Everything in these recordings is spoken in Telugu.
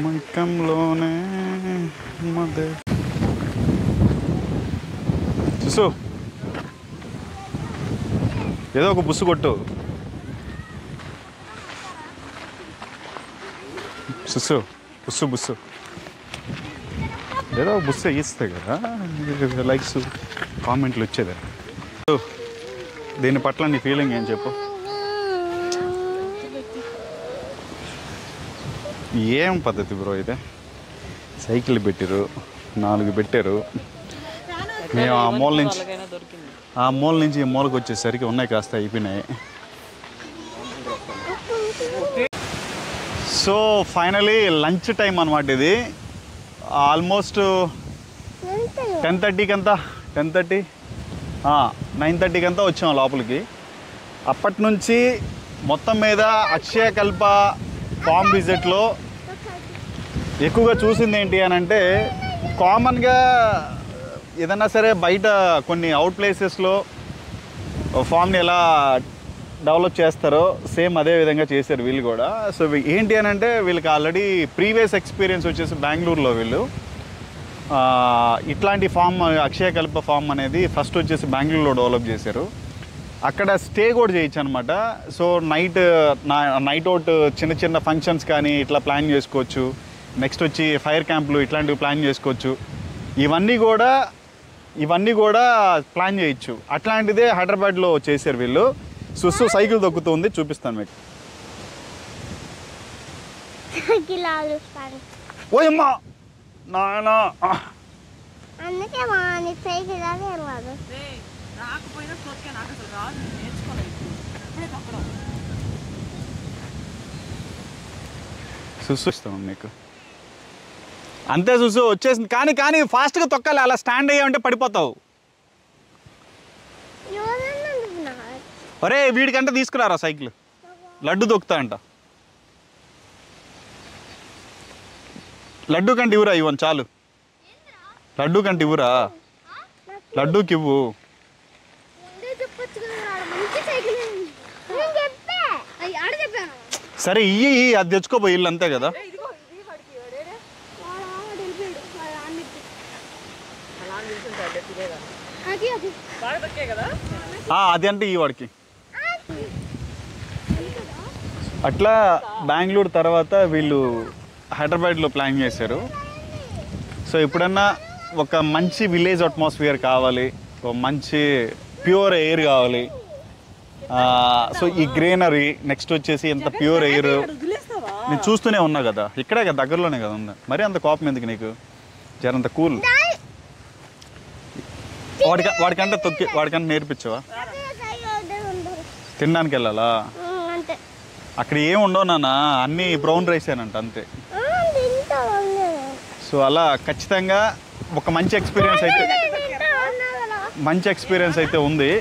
మైకంలోనే చూసు ఏదో ఒక బుస్సు కొట్టు సుసు బుస్సు బుస్సు ఏదో ఒక బుస్సు వేయిస్తే కదా లైక్స్ కామెంట్లు వచ్చేది. దీని పట్ల నీ ఫీలింగ్ ఏం చెప్పు. ఏం పద్ధతి బ్రో ఇదే, సైకిల్ పెట్టారు 4 పెట్టారు. మేము ఆ మూల నుంచి ఈ మూలకు వచ్చేసరికి ఉన్నాయి కాస్త అయిపోయినాయి. సో ఫైనలీ లంచ్ టైం అనమాట ఇది. ఆల్మోస్ట్ 10:30కి అంతా 9:30కి అంతా వచ్చాం లోపలికి. అప్పటి నుంచి మొత్తం మీద అక్షయకల్ప ఫామ్ విజిట్లో ఎక్కువగా చూసింది ఏంటి అని అంటే, కామన్గా ఏదన్నా సరే బయట కొన్ని అవుట్ ప్లేసెస్లో ఫామ్ని ఎలా డెవలప్ చేస్తారో సేమ్ అదే విధంగా చేశారు వీళ్ళు కూడా. సో ఏంటి అని అంటే, వీళ్ళకి ఆల్రెడీ ప్రీవియస్ ఎక్స్పీరియన్స్ వచ్చేసి బెంగళూరులో వీళ్ళు ఇట్లాంటి ఫామ్ అక్షయకల్ప ఫామ్ అనేది ఫస్ట్ వచ్చేసి బెంగళూరులో డెవలప్ చేశారు. అక్కడ స్టే కూడా చేయొచ్చు అనమాట. సో నైట్ అవుట్ చిన్న చిన్న ఫంక్షన్స్ కానీ ఇట్లా ప్లాన్ చేసుకోవచ్చు. నెక్స్ట్ వచ్చి ఫైర్ క్యాంపులు ఇట్లాంటివి ప్లాన్ చేసుకోవచ్చు. ఇవన్నీ కూడా ప్లాన్ చేయొచ్చు. అట్లాంటిదే హైదరాబాద్లో చేశారు వీళ్ళు. సుస్సు సైకిల్ దొక్కుతుంది, చూపిస్తాను మీకు. ఓయమ్మా నాయనా, సుస్సు ఇస్తాం మీకు అంతే. సుస్సు వచ్చేసింది. కానీ ఫాస్ట్గా తొక్కాలి, అలా స్టాండ్ అయ్యామంటే పడిపోతావు. ఒరే వీడికంటే తీసుకురారా సైకిల్, లడ్డు దొక్కుతా అంట. లడ్డు కంటే ఇవ్వరా, ఇవ్వను చాలు. లడ్డు కంటే ఇవ్వరా, లడ్డూకి ఇవ్వు. సరే ఇయ్యి, అది తెచ్చుకోపోయి ఇల్లు అంతే కదా. అది అంటే ఈ వాడికి. అట్లా బెంగళూరు తర్వాత వీళ్ళు హైదరాబాద్లో ప్లాన్ చేశారు. సో ఎప్పుడన్నా ఒక మంచి విలేజ్ అట్మాస్ఫియర్ కావాలి, ఒక మంచి ప్యూర్ ఎయిర్ కావాలి. సో ఈ గ్రీనరీ, నెక్స్ట్ వచ్చేసి ఎంత ప్యూర్ ఎయిర్ నేను చూస్తూనే ఉన్నా కదా, ఇక్కడే కదా దగ్గరలోనే కదా ఉంది. మరి అంత కోపం ఎందుకు నీకు, జరంత కూల్. వాడికంటే నేర్పించవా? తినడానికి వెళ్ళాలా? అక్కడ ఏమి ఉండవు నాన్న, అన్నీ బ్రౌన్ రైస్ ఏనంట అంతే. సో అలా ఖచ్చితంగా ఒక మంచి ఎక్స్పీరియన్స్ అయితే ఉంది.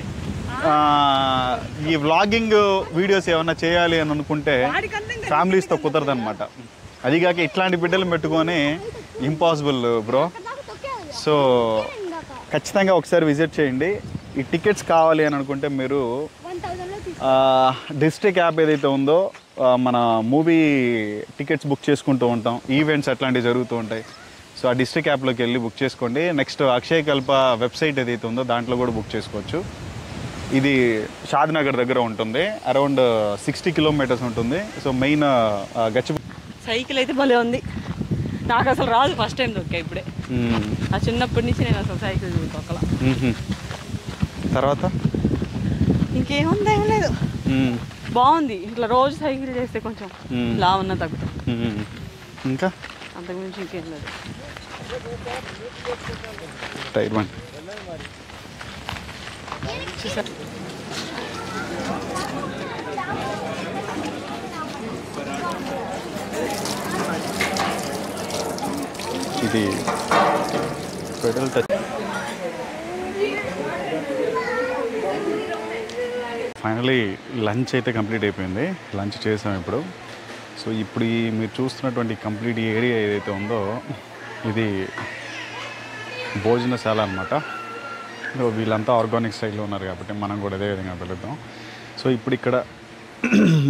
ఈ వ్లాగింగ్ వీడియోస్ ఏమన్నా చేయాలి అని అనుకుంటే ఫ్యామిలీస్తో కుదరదు అనమాట. అదిగాక ఇట్లాంటి బిడ్డలు పెట్టుకొని ఇంపాసిబుల్ బ్రో. సో ఖచ్చితంగా ఒకసారి విజిట్ చేయండి. ఈ టికెట్స్ కావాలి అని అనుకుంటే మీరు డిస్ట్రిక్ట్ యాప్ ఏదైతే ఉందో, మన మూవీ టికెట్స్ బుక్ చేసుకుంటూ ఉంటాం, ఈవెంట్స్ అట్లాంటివి జరుగుతూ ఉంటాయి. సో ఆ డిస్ట్రిక్ట్ యాప్లోకి వెళ్ళి బుక్ చేసుకోండి. నెక్స్ట్ అక్షయకల్ప వెబ్సైట్ ఏదైతే ఉందో దాంట్లో కూడా బుక్ చేసుకోవచ్చు. ఇది షాద్నగర్ దగ్గర ఉంటుంది, అరౌండ్ 60 కిలోమీటర్స్ ఉంటుంది. సో మెయిన్ సైకిల్ అయితే భలే ఉంది. నాకు అసలు రాదు, ఫస్ట్ టైం దొక్కా ఇప్పుడే. ఆ చిన్నప్పటి నుంచి నేను అసలు సైకిల్ తొక్కలా. తర్వాత ఇంకేముంది, ఏం లేదు, బాగుంది. ఇట్లా రోజు సైకిల్ చేస్తే కొంచెం లావన్నా తగ్గుతాం. ఇంకా అంతకుమించి ఇంకేం లేదు. టైర్ వన్ ఇది పెడల్ టచ్. ఫైనలీ లంచ్ అయితే కంప్లీట్ అయిపోయింది. లంచ్ చేసాం ఇప్పుడు. సో ఇప్పుడు మీరు చూస్తున్నటువంటి కంప్లీట్ ఏరియా ఏదైతే ఉందో ఇది భోజనశాల అనమాట. వీళ్ళంతా ఆర్గానిక్ స్టైల్లో ఉన్నారు కాబట్టి మనం కూడా అదే విధంగా వెళుద్దాం. సో ఇప్పుడు ఇక్కడ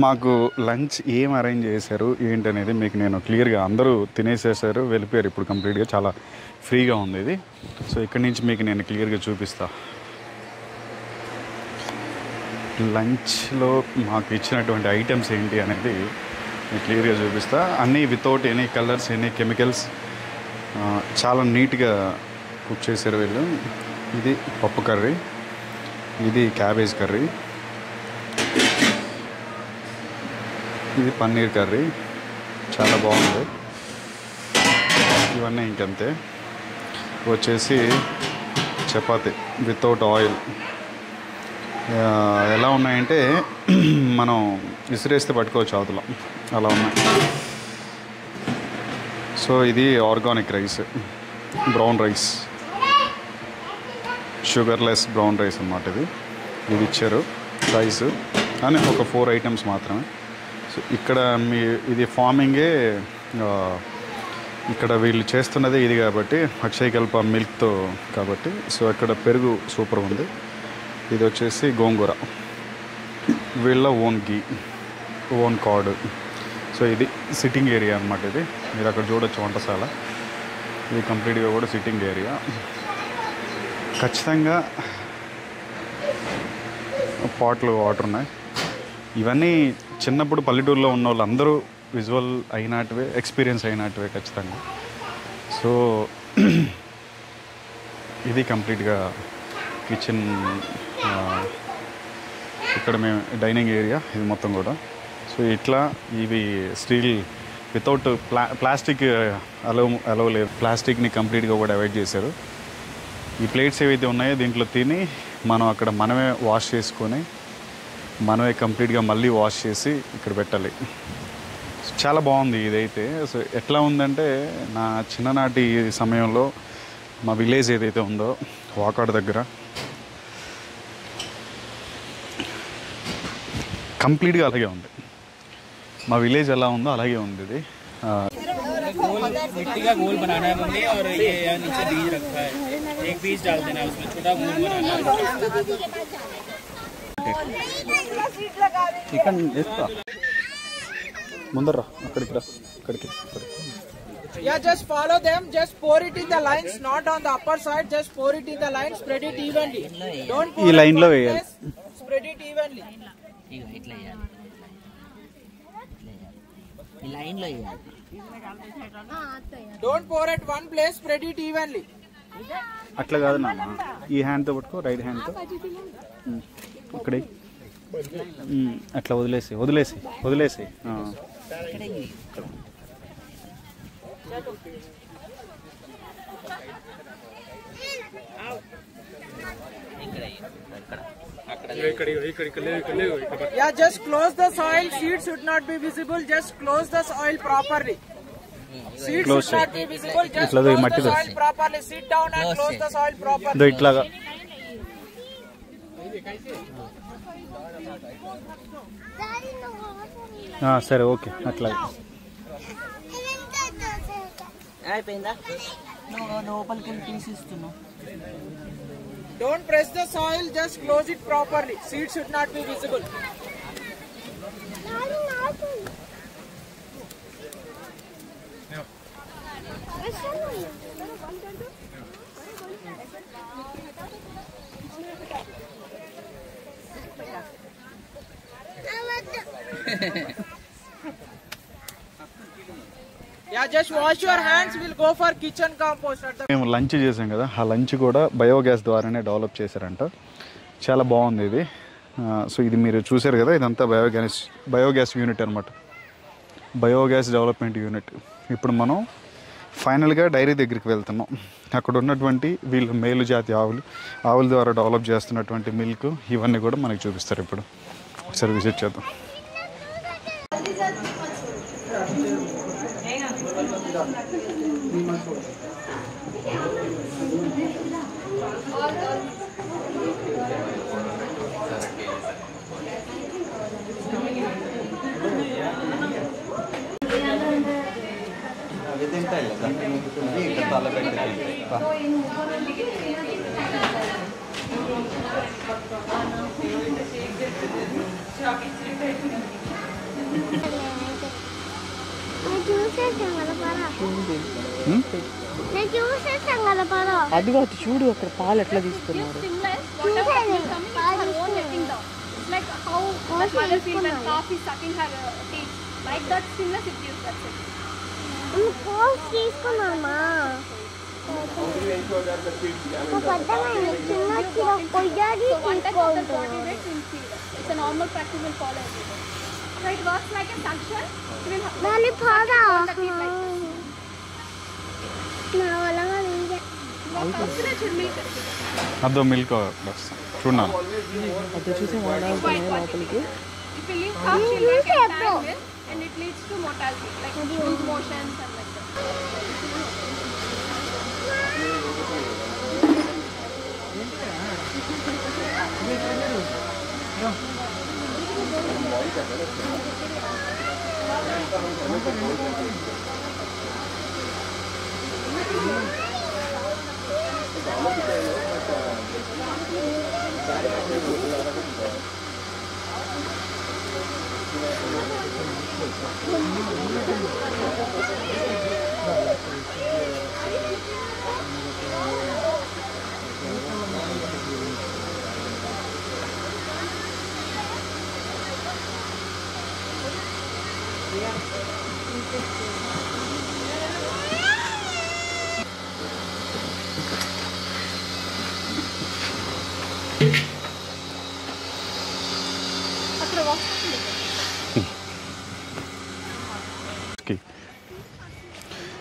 మాకు లంచ్ ఏం అరేంజ్ చేశారు ఏంటనేది మీకు నేను క్లియర్గా, అందరూ తినేసేసారు వెళ్ళిపోయారు ఇప్పుడు కంప్లీట్గా, చాలా ఫ్రీగా ఉంది ఇది. సో ఇక్కడి నుంచి మీకు నేను క్లియర్గా చూపిస్తా. లంచ్లో మాకు ఇచ్చినటువంటి ఐటమ్స్ ఏంటి అనేది మీకు క్లియర్గా చూపిస్తా. అన్నీ without any colours, any chemicals, చాలా నీట్గా కుక్ చేశారు వీళ్ళు. ఇది పప్పు కర్రీ, ఇది క్యాబేజ్ కర్రీ, ఇది పన్నీర్ కర్రీ, చాలా బాగుంది. ఇవన్నీ ఇంకంతే. వచ్చేసి చపాతి వితౌట్ ఆయిల్. ఎలా ఉన్నాయంటే మనం విసిరేస్తే పట్టుకోవచ్చు అవతల, అలా ఉన్నాయి. సో ఇది organic rice, brown rice, sugarless brown rice అన్నమాట. ఇది ఇచ్చారు రైస్ అని ఒక 4 ఐటమ్స్ మాత్రమే. సో ఇక్కడ ఇది ఫార్మింగే, ఇక్కడ వీళ్ళు చేస్తున్నదే ఇది కాబట్టి అక్షయకల్ప మిల్క్తో కాబట్టి. సో ఇక్కడ పెరుగు సూపర్ ఉంది. ఇది వచ్చేసి గోంగూర, వీళ్ళ ఓన్ గీ, ఓన్ కార్డ్. సో ఇది సిట్టింగ్ ఏరియా అన్నమాట. ఇది మీరు అక్కడ చూడొచ్చు వంటశాల. ఇది కంప్లీట్గా కూడా సిట్టింగ్ ఏరియా. ఖచ్చితంగా పాట్లు వాటర్ ఉన్నాయి. ఇవన్నీ చిన్నప్పుడు పల్లెటూరులో ఉన్న వాళ్ళందరూ విజువల్ అయినట్టువే, ఎక్స్పీరియన్స్ అయినట్టువే ఖచ్చితంగా. సో ఇది కంప్లీట్గా కిచెన్. ఇక్కడ మేము డైనింగ్ ఏరియా ఇది మొత్తం కూడా. సో ఇట్లా ఇవి స్టీల్ వితౌట్ ప్లాస్టిక్ అలవ్ లేదు. ప్లాస్టిక్ని కంప్లీట్గా కూడా అవాయిడ్ చేశారు. ఈ ప్లేట్స్ ఏవైతే ఉన్నాయో దీంట్లో తిని మనం అక్కడ మనమే వాష్ చేసుకొని మనమే కంప్లీట్గా మళ్ళీ వాష్ చేసి ఇక్కడ పెట్టాలి. చాలా బాగుంది ఇదైతే. సో ఎట్లా ఉందంటే నా చిన్ననాటి సమయంలో మా విలేజ్ ఏదైతే ఉందో వాకాడు దగ్గర కంప్లీట్గా అలాగే ఉంది. మా విలేజ్ ఎలా ఉందో అలాగే ఉంది ఇది. मिट्टी का गोल बनाना है मम्मी, और ये यहाँ नीचे बीज रखा है, एक बीज डाल देना उसमें, छोटा गोल बनाना है. చికెన్ వేస్తా ముందర అక్కడికి రా, అక్కడికి. Yeah, just follow them. Just pour it in the lines, not on the upper side. Just pour it in the lines. Spread it evenly. Don't pour ఈ it లైన్ లో one వేయాలి. place. Spread it evenly. Don't pour it one place. Spread it evenly. అట్లా కాదు నాన్న, ఈ హ్యాండ్తో పట్టుకో, రైట్ హ్యాండ్తో ఇక్కడే అట్లా వదిలేసి వదిలేసి వదిలేసి. Yeah, just close the soil. Seeds should not be visible. Just close the soil properly. Seeds Close should not be visible. Just ఇట్లా close మట్టి the soil properly. Sit down and close the soil properly. ఇట్లాగా. సరే ఓకే అట్లా. అయిపోయిందా? లోపలికి వెళ్ళి తీసిస్తున్నావు. Don't press the soil. Just close it properly. Seeds should not be visible. Yeah, just wash your hands. We'll go for kitchen compost at the. మేము లంచ్ చేసాం కదా, ఆ లంచ్ కూడా బయోగ్యాస్ ద్వారానే డెవలప్ చేశారంట. చాలా బాగుంది ఇది. సో ఇది మీరు చూసారు కదా, ఇదంతా బయోగ్యాస్ యూనిట్ అనమాట, బయోగ్యాస్ డెవలప్మెంట్ యూనిట్. ఇప్పుడు మనం ఫైనల్గా డైరీ దగ్గరికి వెళ్తున్నాం. అక్కడ ఉన్నటువంటి వీళ్ళు మేలు జాతి ఆవుల ద్వారా డెవలప్ చేస్తున్నటువంటి మిల్క్ ఇవన్నీ కూడా మనకి చూపిస్తారు. ఇప్పుడు ఒకసారి విజిట్ చేద్దాం. అది కాదు, చూడు అక్కడ పాలు ఎట్లా తీసుకున్నారు. అదో మిల్క్ బస్ చూడాలి. అది చూసి లోపలికి and it leads to mortality, like loose motions and like that.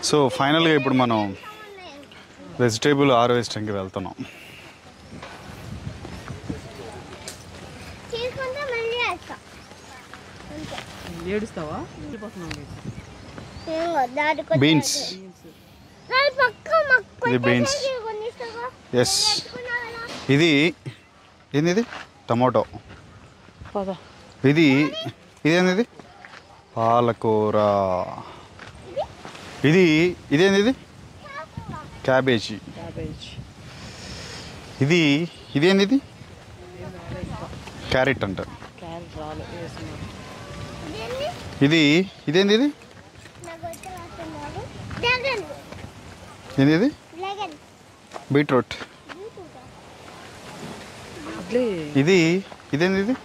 So ఫైనల్గా ఇప్పుడు మనం వెజిటేబుల్ హార్వెస్టింగ్కి వెళ్తున్నాం. ఏడుస్తావా? బీన్స్, ఇది బీన్స్. ఎస్, ఇది ఏంది? ఇది టమాటో. ఇదేంది? పాలకూర. ఇదేంది? క్యాబేజీ. ఇదేంది? క్యారెట్ అంటారు. ఇదేంది? ఏంది? బీట్రూట్. ఇదేంది? ఇదేంది?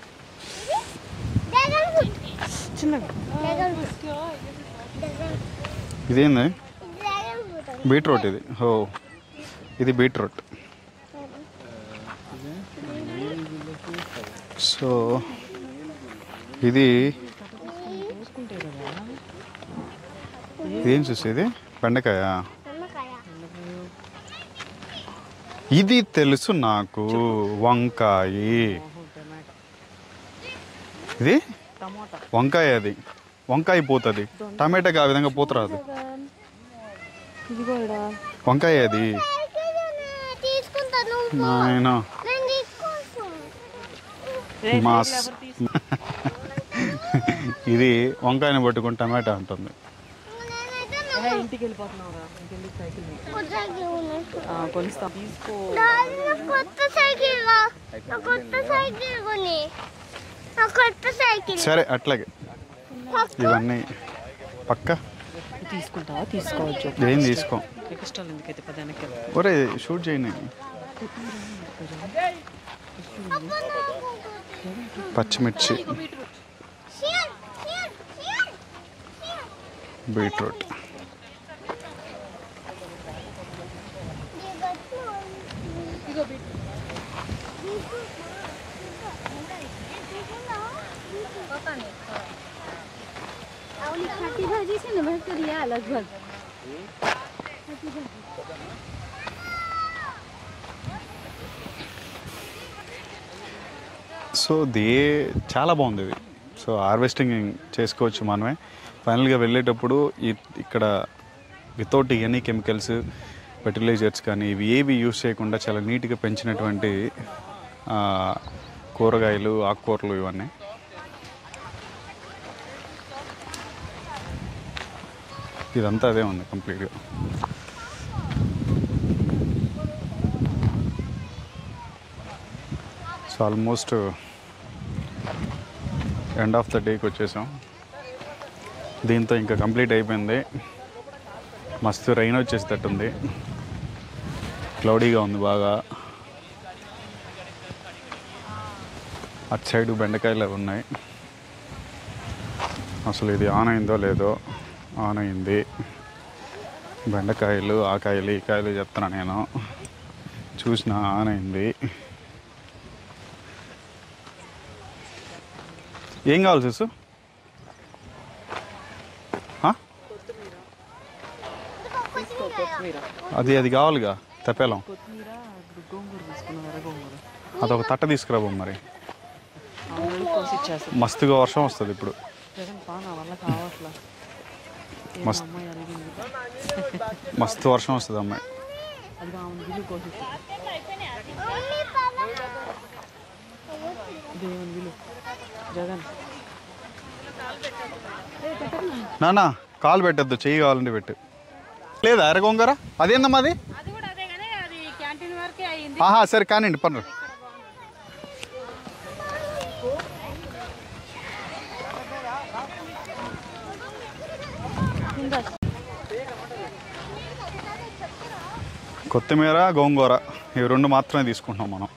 బీట్రూట్. ఇది బీట్రూట్. సో ఇదేం చూసేది? బెండకాయ. ఇది తెలుసు నాకు. వంకాయ. ఇది వంకాయ. అది వంకాయ పోతుంది. టమాటాకి ఆ విధంగా పోతురాదు. వంకాయ అది. నాయన మాస్. ఇది వంకాయని పట్టుకుని టమాటా ఉంటుంది. ఇంటికి వెళ్ళిపోతున్నావు. కొనిస్తా, తీసుకో. సరే అట్లాగే ఇవన్నీ పక్క తీసుకుంటావా? తీసుకోవచ్చు. ఏం తీసుకో. ఎక్స్ట్రా ఎందుకైతే పదానికి ఒరే షూట్ చేయని. పచ్చిమిర్చి, బీట్రూట్. సో చాలా బాగుంది ఇది. సో హార్వెస్టింగ్ చేసుకోవచ్చు మనమే. ఫైనల్గా వెళ్ళేటప్పుడు ఇక్కడ వితౌట్ ఎనీ కెమికల్స్, ఫెర్టిలైజర్స్ కానీ ఇవి ఏవి యూస్ చేయకుండా చాలా నీట్గా పెంచినటువంటి కూరగాయలు, ఆకుకూరలు ఇవన్నీ. ఇదంతా అదే ఉంది కంప్లీట్గా. So almost end of the డేకి వచ్చేసాం. దీంతో ఇంకా కంప్లీట్ అయిపోయింది. మస్తు రైన్ వచ్చేసేటట్టుంది. క్లౌడీగా ఉంది బాగా. అటు సైడ్ బెండకాయలు అవి ఉన్నాయి. అసలు ఇది ఆన్ అయిందో లేదో. ఆన్ అయింది. బెండకాయలు ఆ కాయలు ఈ కాయలు చెప్తున్నా నేను. చూసిన ఆన్ అయింది. ఏం కావాలి చూసు? అది కావాలిగా తెప్పేలం. అదొక తట్ట తీసుకురాబో మరి. మస్తుగా వర్షం వస్తుంది ఇప్పుడు. మస్తు వర్షం వస్తుంది అమ్మాయి. నానా కాలు పెట్టద్దు, చెయ్యి కావాలంటే పెట్టు. లేదా ఎర్రగొంగర అదేందమ్మా అది? ఆహా సరే కానివ్వండి పన్ను. కొత్తిమీర గోంగూర ఇవి రెండు మాత్రమే తీసుకుంటున్నాం మనం.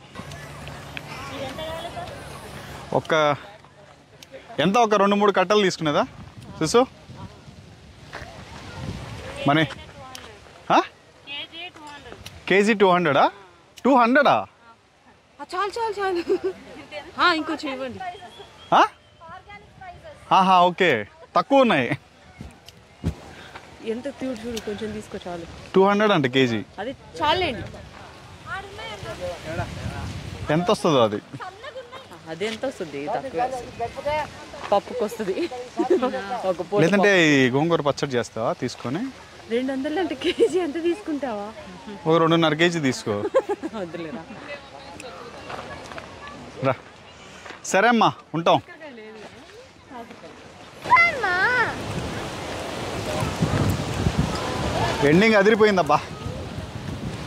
ఎంత ఒక 2-3 కట్టలు తీసుకునేదా చూసు మనీ? కేజీ 200? 200? చాలు చాలు చాలు. ఇంకొంచెం ఇవ్వండి. ఓకే తక్కువ ఉన్నాయి. ఎంత చూడు చూడు కొంచెం తీసుకో చాలు. 200 అంటే కేజీ. అది చాలండి. ఎంత వస్తుందో అది? అది ఎంత వస్తుంది? పప్పుకి వస్తుంది. లేదంటే ఈ గోంగూర పచ్చడి చేస్తావా తీసుకొని? 200 అంటే కేజీ ఎంత తీసుకుంటావా? ఓ 2.5 కేజీ తీసుకో. వద్దులేరా. రా సరే అమ్మా ఉంటాం. ఎండింగ్ అదిరిపోయిందబ్బా.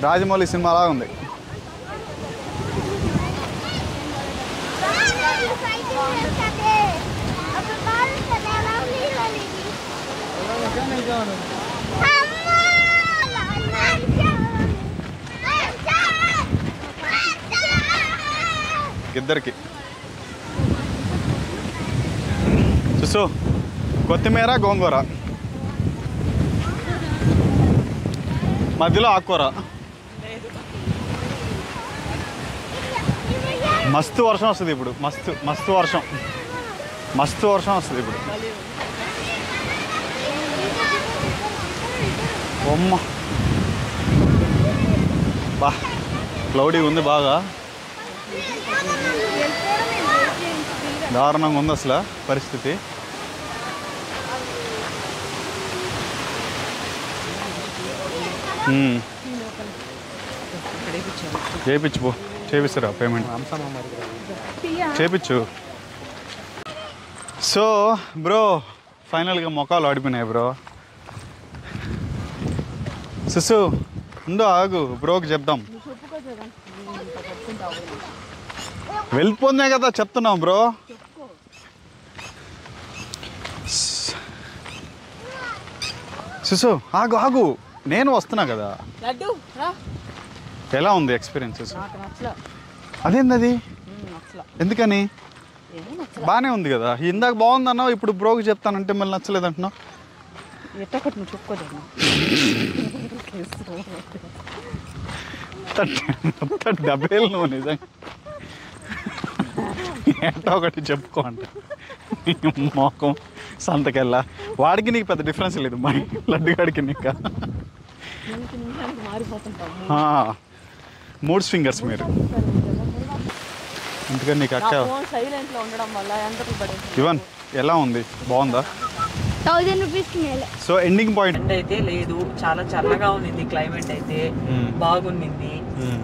రాజమౌళి సినిమాలా ఉంది. ఇద్దరికి చూసు కొత్తిమీర గోంగూర మధ్యలో ఆకుకూర. మస్తు వర్షం వస్తుంది ఇప్పుడు. మస్తు వర్షం వస్తుంది ఇప్పుడు. బొమ్మ బా క్లౌడీ ఉంది బాగా. దారుణంగా ఉంది అసలు పరిస్థితి. చేయించు చేపిస్తారా పేమెంట్ చేయించు. సో బ్రో ఫైనల్గా మొక్కలు ఆడిపోయినాయి బ్రో. సుసు ఉందో ఆగు బ్రోకి చెప్దాం. వెళ్ళిపోతున్నాయి కదా చెప్తున్నాం బ్రో. సుసు ఆగు నేను వస్తున్నా కదా. ఎలా ఉంది ఎక్స్పీరియన్స్? అదేంది అది? ఎందుకని? బాగానే ఉంది కదా. ఇందాక బాగుంది అన్నావు, ఇప్పుడు బ్రోకి చెప్తానంటే మళ్ళీ నచ్చలేదు అంటున్నావు. డబ్బేలు నువ్వు నిజంగా ఏంటో ఒకటి చెప్పుకో అంటే మోకం సంతకెళ్ళా. వాడికి నీకు పెద్ద డిఫరెన్స్ లేదు, మా లడ్డుగాడికి నీకు 3 ఫింగర్స్ మీరు. అందుకని నీకు అక్క ఇవన్ ఎలా ఉంది? బాగుందా? 1000 రూపీస్. సో ఎండింగ్ పాయింట్ అయితే లేదు, చాలా చల్లగా ఉంది క్లైమేట్ అయితే. బాగుంది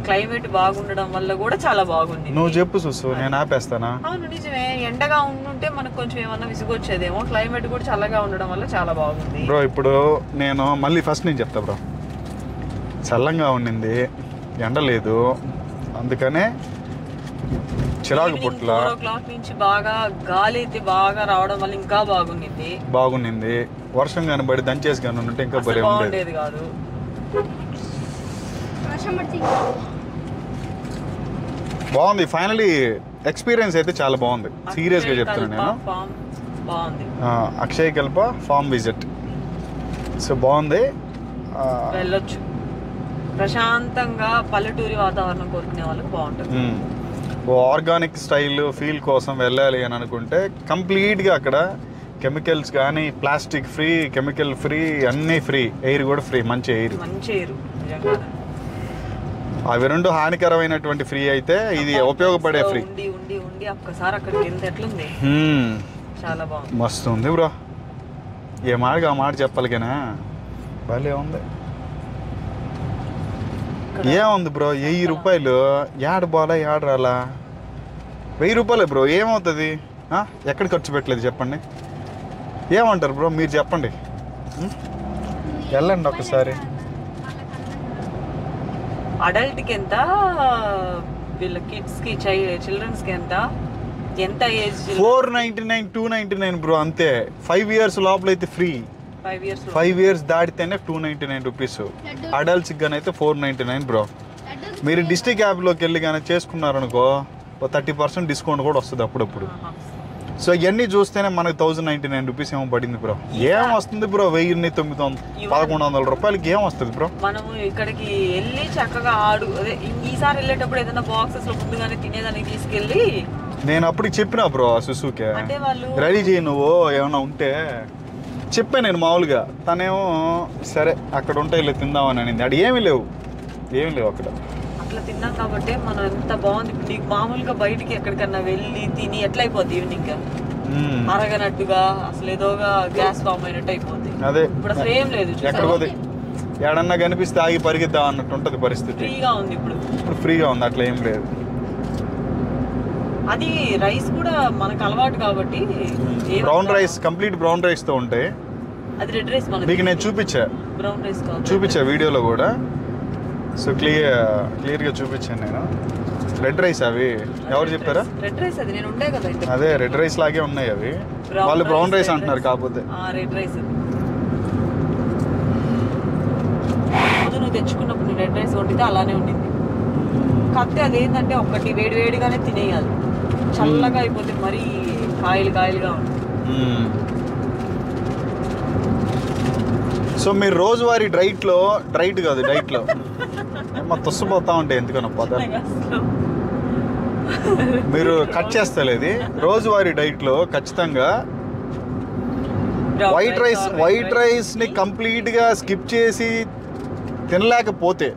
క్లైమేట్. బాగుండడం వల్ల కూడా చాలా బాగుంది. నువ్వు చెప్పు చూసు, నేను ఆపేస్తానా? అవును నిజమే. ఎండగా ఉండుంటే మనకు కొంచెం ఏమన్నా విసుగొచ్చేదేమో. క్లైమేట్ కూడా చల్లగా ఉండడం వల్ల చాలా బాగుంది బ్రో. ఇప్పుడు నేను మళ్ళీ ఫస్ట్ నేను చెప్తా బ్రో. చల్లంగా ఉండింది, ఎండ లేదు, అందుకనే చిరాకు పుట్ల 4 o'clock నుంచి బాగా గాలి అయితే బాగా రావడం వల్ల ఇంకా బాగుంది. వర్షం కానీ పడి దంచేసి కానీ ఉంటే ఇంకా భలే ఉండేది. బాగుండేది కాదు. బాగుంది. ఫైనలీ ఎక్స్పీరియన్స్ అయితే చాలా బాగుంది. సీరియస్గా చెప్తున్నాను నేను. బాగుంది. అక్షయ కల్ప ఫామ్ విజిట్. సో బాగుంది, వెళ్ళొచ్చు. ప్రశాంతంగా పల్లెటూరి వాతావరణం కోరుకునే వాళ్ళకి బాగుంటుంది. ఆర్గానిక్ స్టైల్ ఫీల్ కోసం వెళ్ళాలి అని అనుకుంటే కంప్లీట్గా అక్కడ కెమికల్స్ కానీ ప్లాస్టిక్ ఫ్రీ, కెమికల్ ఫ్రీ, అన్నీ ఫ్రీ. ఎయిర్ కూడా ఫ్రీ, మంచి ఎయిర్. అవి రెండు హానికరమైనటువంటి ఫ్రీ అయితే ఇది ఉపయోగపడే ఫ్రీ. ఉండి ఒక్కసారి అక్కడికి వెళ్తే ఎట్లుంది, చాలా బాగుంది. మస్తు ఉంది బ్రో. ఏ మాటగా ఆ మాట చెప్పాలి కానీ భలే ఉంది. ఏముంది బ్రో, 1000 రూపాయలు యాడ్ బాలా యాడ్ రాలా? 1000 రూపాయలే బ్రో, ఏమవుతుంది? ఎక్కడ ఖర్చు పెట్టలేదు చెప్పండి. ఏమంటారు బ్రో మీరు చెప్పండి. వెళ్ళండి ఒకసారి. అడల్ట్కి ఎంత, వీళ్ళ కిడ్స్కి చిల్డ్రన్స్కి ఎంత ఏజ్? 499 299 బ్రో, అంతే. 5 years లోపల అయితే ఫ్రీ. 5 years దాటితేనే 299 రూపీస్. అడల్ట్స్కి కానీ అయితే 499 బ్రో. మీరు డిస్ట్రిక్ట్ యాప్లోకి వెళ్ళి కానీ చేసుకున్నారనుకో 30% డిస్కౌంట్ కూడా వస్తుంది అప్పుడప్పుడు. సో ఇవన్నీ చూస్తేనే మనకు 1099 రూపీస్ ఏమో పడింది బ్రో. ఏం వస్తుంది బ్రో 1100 రూపాయలకి ఏం వస్తుంది బ్రో? మనము ఇక్కడికి వెళ్ళి చక్కగా ఈసారి వెళ్ళేటప్పుడు ఏదైనా బాక్సెస్ లో ముందుగానే తినేదానికి తీసుకెళ్ళి నేను అప్పుడు చెప్పినా బ్రో సుసుకే రెడీ చేయి నువ్వు ఏమైనా ఉంటే చెప్పా నేను మామూలుగా. తనేమో సరే అక్కడ ఉంటే ఇలా తిందామని అనింది. అక్కడ ఏమీ లేవు అక్కడ. అట్లా తిన్నాం కాబట్టి మనం ఎంత బాగుంది. నీకు మామూలుగా బయటికి ఎక్కడికన్నా వెళ్ళి తిని ఎట్లా అయిపోద్ది ఈవినింగ్ అరగనట్టుగా, అసలు ఏదోగా గ్యాస్ ఫామ్ అయినట్టు అయిపోద్ది. అదే ఇప్పుడు అసలు ఏం లేదు. ఎక్కడిపోతే ఎడన్నా కనిపిస్తే ఆగి పరిగెద్దాం అన్నట్టు ఉంటుంది పరిస్థితి. ఫ్రీగా ఉంది ఇప్పుడు ఫ్రీగా ఉంది, అట్లా ఏం లేదు. అది రైస్ కూడా మనకు అలవాటు కాబట్టి brown rice, complete brown rice తో ఉంటాయి. అది రెడ్ రైస్ మీకు నేను చూపించా వీడియోలో కూడా. సో క్లియర్గా చూపించాను నేను. రెడ్ రైస్ అవి ఎవరు చెప్పారా? రెడ్ రైస్ అది నేను ఉండే కదా. అదే రెడ్ రైస్ లాగే ఉన్నాయి అవి. వాళ్ళు బ్రౌన్ రైస్ అంటున్నారు కాకపోతే. రెడ్ రైస్ నువ్వు తెచ్చుకున్నప్పుడు రెడ్ రైస్ వండితే అలానే ఉండింది. కాకపోతే అదేంటంటే ఒకటి వేడిగానే తినేయాలి. చల్లగా అయిపోతే మరీ కాయలుగా ఉంటుంది. సో మీరు రోజువారీ డైట్లో తొస్సిపోతా ఉంటాయి ఎందుకన్నా పదార్థం మీరు కట్ చేస్తలేదు. రోజువారీ డైట్లో ఖచ్చితంగా వైట్ రైస్ని కంప్లీట్గా స్కిప్ చేసి తినలేకపోతే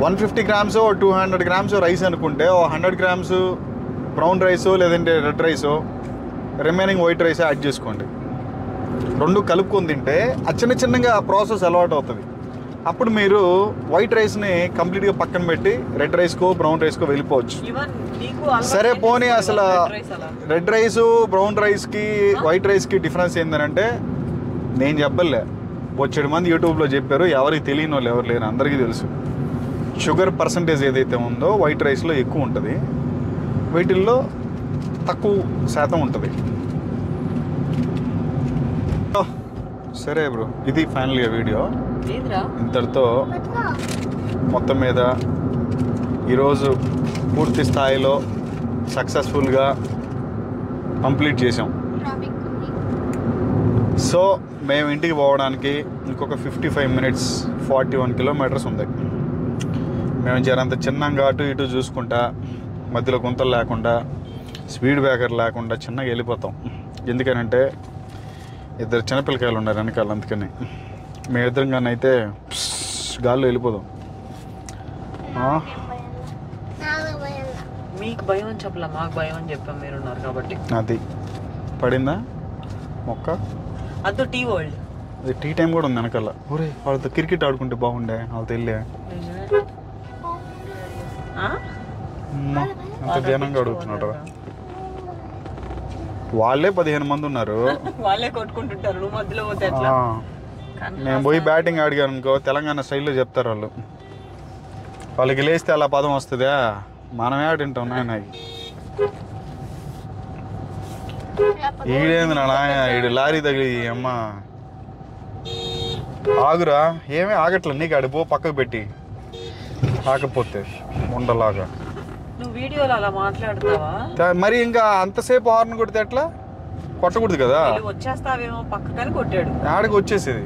150 grams 200 grams రైస్ అనుకుంటే 100 grams బ్రౌన్ రైసో లేదంటే రెడ్ రైసో రిమైనింగ్ వైట్ రైస్ యాడ్ చేసుకోండి. రెండు కలుపుకొని తింటే చిన్నగా ప్రాసెస్ అలవాటు అవుతుంది. అప్పుడు మీరు వైట్ రైస్ని కంప్లీట్గా పక్కన పెట్టి రెడ్ రైస్కో బ్రౌన్ రైస్కో వెళ్ళిపోవచ్చు. సరే పోనీ అసలు రెడ్ రైస్ బ్రౌన్ రైస్కి వైట్ రైస్కి డిఫరెన్స్ ఏంటంటే నేను చెప్పలే, 7 మంది యూట్యూబ్లో చెప్పారు. ఎవరికి తెలియని వాళ్ళు ఎవరు లేరు, అందరికీ తెలుసు. షుగర్ పర్సంటేజ్ ఏదైతే ఉందో వైట్ రైస్లో ఎక్కువ ఉంటుంది, వీటిల్లో తక్కువ శాతం ఉంటుంది. సరే బ్రో, ఇది ఫైనల్గా వీడియో. ఇంతటితో మొత్తం మీద ఈరోజు పూర్తి స్థాయిలో సక్సెస్ఫుల్గా కంప్లీట్ చేసాం. సో మేము ఇంటికి పోవడానికి ఇంకొక 55 minutes 41 kilometers ఉంది. మేము జరంత చిన్నగా అటు ఇటు చూసుకుంటా, మధ్యలో గుంతలు లేకుండా, స్పీడ్ బ్రేకర్ లేకుండా చిన్నగా వెళ్ళిపోతాం. ఎందుకనంటే 2 చిన్నపిల్లకాయలు ఉన్నారు వెనకాల, అందుకని మేమిద్దరం కానీ అయితే గాల్లో వెళ్ళిపోదాం. మీకు భయం అని చెప్పలే, మాకు భయం అని చెప్పాం, మీరు ఉన్నారు కాబట్టి. అది పడిందా మొక్క? అదో టీ వరల్డ్, అది టీ టైం కూడా ఉంది వెనకాల. ఊరే వాళ్ళతో క్రికెట్ ఆడుకుంటే బాగుండే, వాళ్ళతో వెళ్ళే అంత ధ్యానంగా అడుగుతున్నాడు. వాళ్ళే 15 మంది ఉన్నారు, వాళ్ళే కొట్టుకుంటుంటారు. నువ్వు మధ్యలో పోతే నేను పోయి బ్యాటింగ్ అడిగాను అనుకో, తెలంగాణ స్టైల్లో చెప్తారు వాళ్ళు. వాళ్ళకి లేస్తే అలా పదం వస్తుందా, మనమే తింటాం నాయన ఈడేంది నా నాయన ఈడు లారీ తగిలి అమ్మ ఆగురా ఏమీ ఆగట్లే నీకు అడిపో పక్కకు పెట్టి ఆకపోతే ఉండలాగా నువ్వు వీడియోలో అలా మాట్లాడుతావా? మరి ఇంకా అంతసేపు హార్న్ కొడితే ఎట్లా కొట్టకూడదు కదా వచ్చేస్తావేమో పక్కకని కొట్టాడు ఆడికి వచ్చేసేది